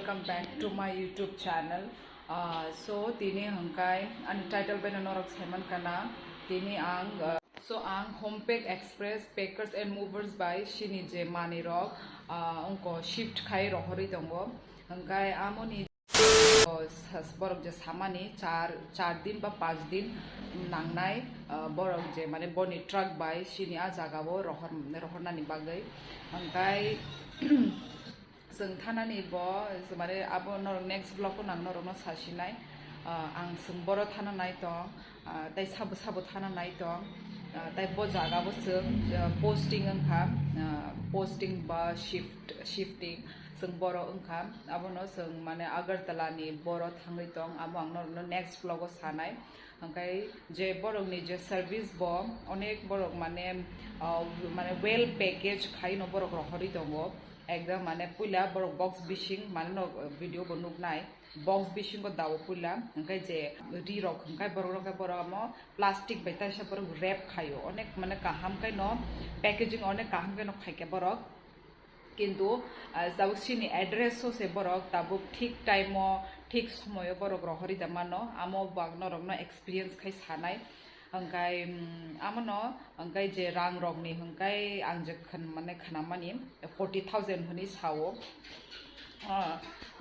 welcome back to my YouTube channel. So tini hangkai untitled by norok seman kana tini ang ang Homepack Express Packers and Movers by Shini je mani rok ungko shift khai rohori dongo hangkai amoni borok je samani 4 din ba 5 din nangnai borok je mane boni truck by Shini a jagao rohornani bagai hangkai जों थानानि माने आबो next blog को नां नरनो सासिनाय आं जों बर' थाना नाय दं ताइ साबो थाना नाय दं ताइ ब जागाबो जों पोस्टिं ओंखाम पोस्टिं बा शिफ्टिं जों बर' ओंखाम आबोनो जों माने आगरतलानि बर' थाङै दं आबो आं नरनो नेक्स्ट ब्लग को सानाय ओंखाय जे बर'नि जे सार्भिस ब अनेक बर' माने वेल पैकेज खायनो बर' रहरि दङ एकदम माने पुला बरक बॉक्स बिशिंग माने न वीडियो बनूक नाय बॉक्स बिशिंग को दाव पुला ओंखाय जे रि रक ओंखाय बरक म प्लास्टिक बैताशा बरक रैप खायो अनेक माने काहाम काय न पैकेजिंग अनेक काहाम काय न खायके बरक किंतु जाव सिनि एड्रेस से बरक ताबु ठीक टाइम ठीक समय बरक रहरि दामानो आमो बाग नरक न एक्सपीरियंस खाय सानाय ओंखाय आमनो ओंखाय जे रां रगनि ओंखाय आं जे माने खानामानि 40,000 हनि सावो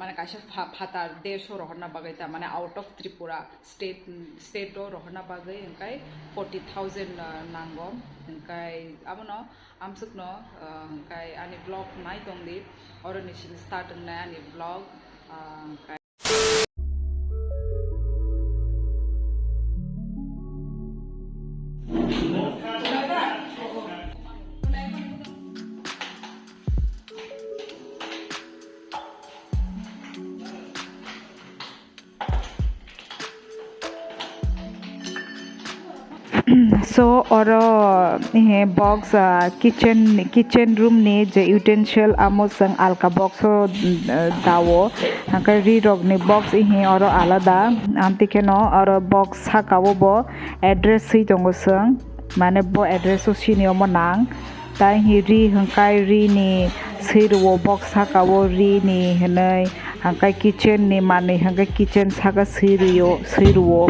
माने काशा फातार देश रहना बागै ता माने आउट ऑफ त्रिपुरा स्टेट रहना बागै ओंखाय 40,000 नांगो ओंखाय आमनो आमसुकनो ओंखाय आनि ब्लॉग नाय दंदि अरनिसिन स्टार्ट नाय आनि blog ओंखाय So box kitchen room ni je utensil amo sang alka box dawo hangkai ri rok ni box oro alada amtike no oro box sakao bo address sei tongo sang mane bo address o sini omo nang tai hi ri hangkai ri ni seiro box sakao ri ni henai hangkai kitchen ni mane hangkai kitchen saka seiro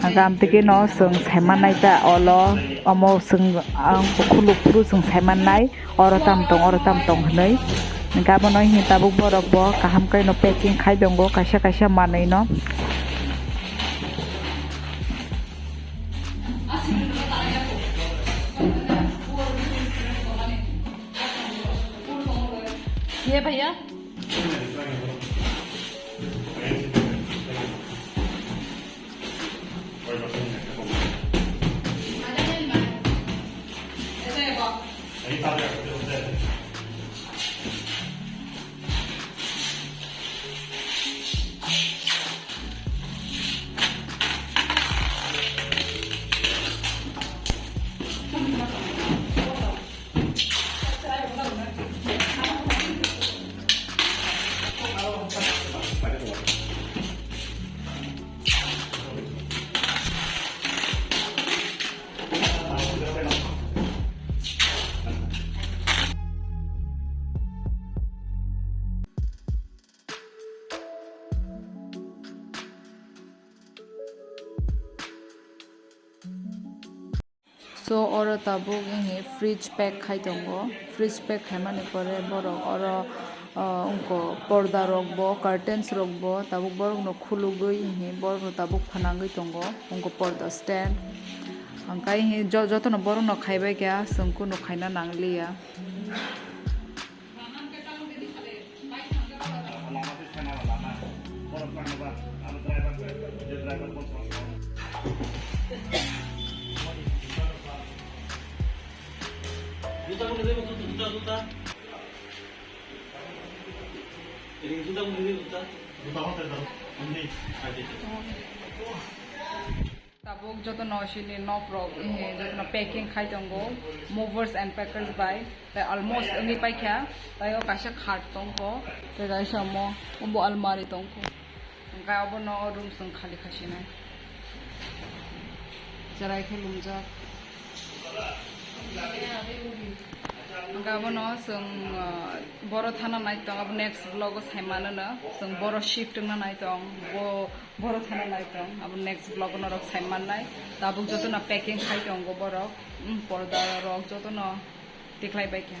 agam teke no sung semanai ta olo omo sung ang khulu puru sung semanai oro tam tong hnai gabo no hi tabu borok bo kaham kai no packing khai dongo kaisa manai no ये भैया So oro tabuk he fridge pack khai tongo fridge pack khaimani pore borok oro unko porda rokbo curtains rokbo tabuk borok no khulugui he borok no tabuk phanangui tongo unko porda stand angkai he joto no borok no khaibai kya sungku no khaina nangliya Juta ko nilay mo juta. Ini juta ko nilay juta. Juta ko tayo. Hindi. Tabuk joto no shini no problem he joto no packing khai tongo movers and packers by tai almost ngi pai kya tai o kasha khat tongko tai dai samo umbo almari tongko engkai obo no room sung khali khasina jarai khulum ja Gabano sung boro thana naitong ab next vlog saimano na sung boro shift na naitong boro thana naitong ab next vlog no rok saiman nai tabuk joto na packing khaitong go boro porda rok joto no tiklai bai kya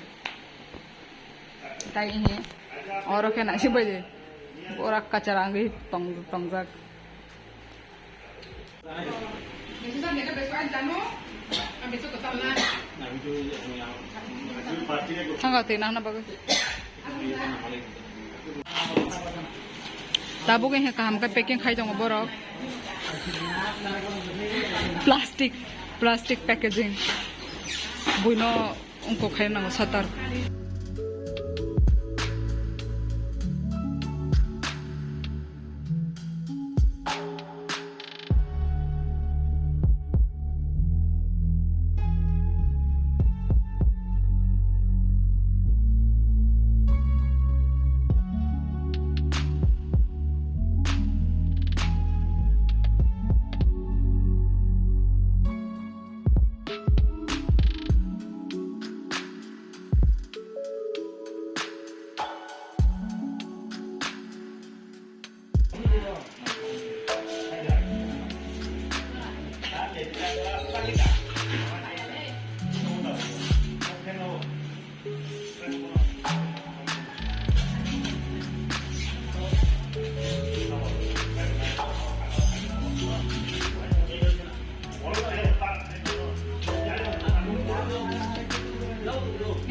tai hi oro ke na sibai bora kacarangi tongjak Tanggal tinang na bagus. Tabuk yang kaham ka packing khai jong borok. Plastic packaging. Buino ungko khai nang satar.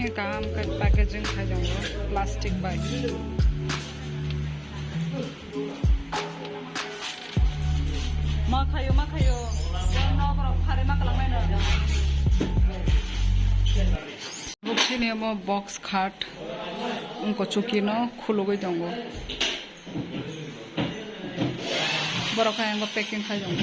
Ini kaham ka packaging khai jong plastic bag. Makayo. No bro, khare makalang mai na. Bukti ne mo box khat. Unko chuki no khulugoi dongo. Boro khai ngo packing khai jong.